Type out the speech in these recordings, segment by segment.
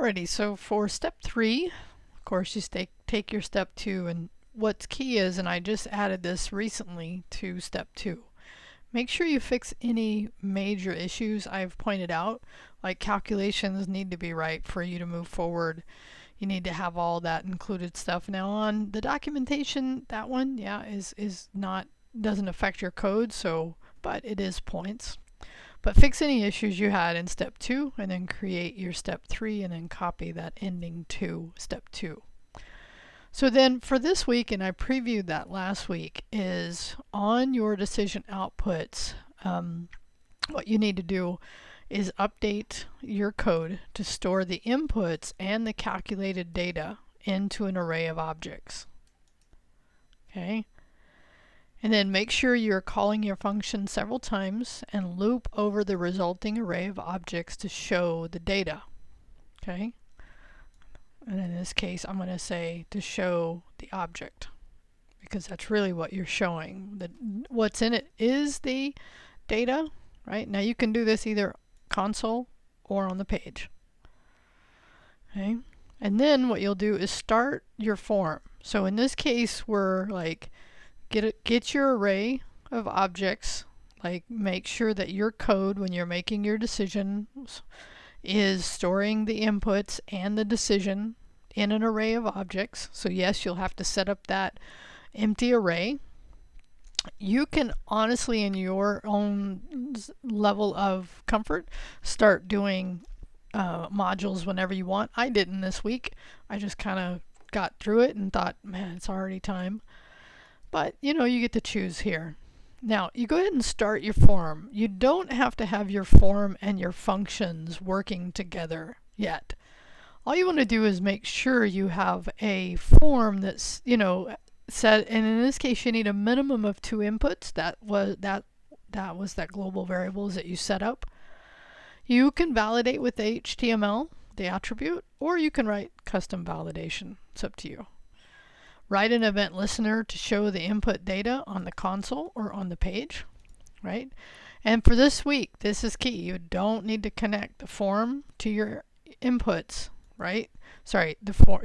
Alrighty, so for step 3, of course you take your step 2, and what's key is, and I just added this recently to step 2, make sure you fix any major issues I've pointed out, like calculations need to be right for you to move forward. You need to have all that included stuff. Now on the documentation, that one, yeah, is not, doesn't affect your code, so, but it is points. But fix any issues you had in step 2 and then create your step 3 and then copy that ending to step 2. So then for this week, and I previewed that last week, is on your decision outputs, what you need to do is update your code to store the inputs and the calculated data into an array of objects. Okay? And then make sure you're calling your function several times and loop over the resulting array of objects to show the data. Okay? And in this case, I'm going to say to show the object, because that's really what you're showing. What's in it is the data, right? Now you can do this either console or on the page. Okay? And then what you'll do is start your form. So in this case, we're like, get your array of objects, like make sure that your code, when you're making your decisions, is storing the inputs and the decision in an array of objects. So yes, you'll have to set up that empty array. You can honestly, in your own level of comfort, start doing modules whenever you want. I didn't this week. I just kind of got through it and thought, man, it's already time. But you know, you get to choose here. Now you go ahead and start your form. You don't have to have your form and your functions working together yet. All you want to do is make sure you have a form that's, you know, set, and in this case you need a minimum of 2 inputs. That was that global variables that you set up. You can validate with HTML, the attribute, or you can write custom validation. It's up to you. Write an event listener to show the input data on the console or on the page, right? And for this week, this is key. You don't need to connect the form to your inputs, right? Sorry, the form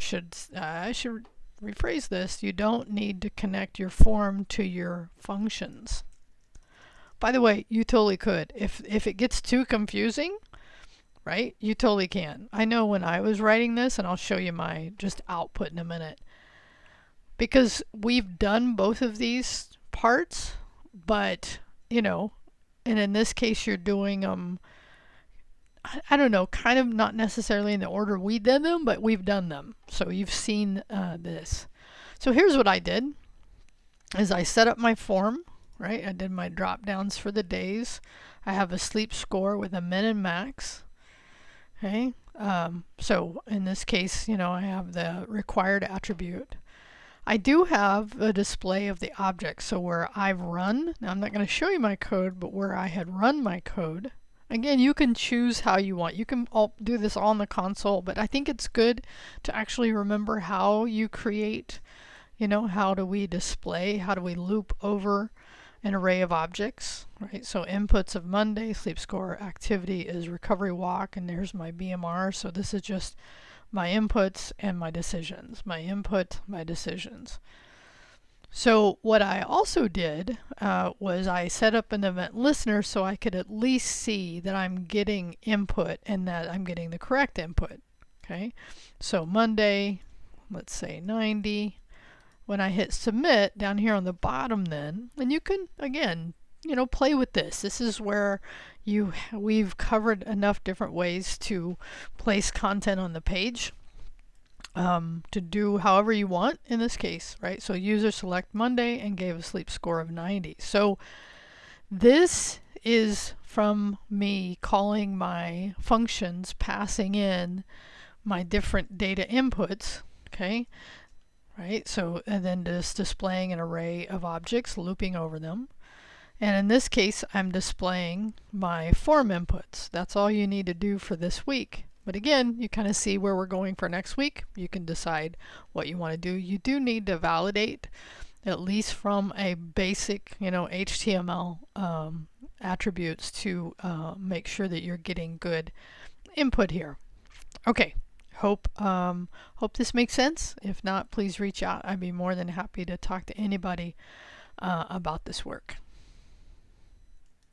I should rephrase this. You don't need to connect your form to your functions. By the way, you totally could. If it gets too confusing, right, you totally can. I know when I was writing this, and I'll show you my just output in a minute, because we've done both of these parts, but, you know, and in this case you're doing them, I don't know, kind of not necessarily in the order we did them, but we've done them. So you've seen this. So here's what I did, is I set up my form, right? I did my drop downs for the days. I have a sleep score with a min and max. Okay, so in this case, you know, I have the required attribute. I do have a display of the objects, so where I've run, now I'm not going to show you my code, but where I had run my code, again, you can choose how you want. You can do this all on the console, but I think it's good to actually remember how you create, you know, how do we display, how do we loop over an array of objects, right? So inputs of Monday, sleep score, activity is recovery walk, and there's my BMR, so this is just my inputs and my decisions, my input, my decisions. So what I also did was I set up an event listener so I could at least see that I'm getting input and that I'm getting the correct input. Okay, so Monday, let's say 90. When I hit submit down here on the bottom, then, and you can again, you know, play with this. This is where we've covered enough different ways to place content on the page, to do however you want in this case, right? So user select Monday and gave a sleep score of 90. So this is from me calling my functions, passing in my different data inputs, okay? Right, so, and then just displaying an array of objects, looping over them. And in this case, I'm displaying my form inputs. That's all you need to do for this week. But again, you kind of see where we're going for next week. You can decide what you want to do. You do need to validate, at least from a basic, you know, HTML attributes to make sure that you're getting good input here. Okay, Hope this makes sense. If not, please reach out. I'd be more than happy to talk to anybody about this work.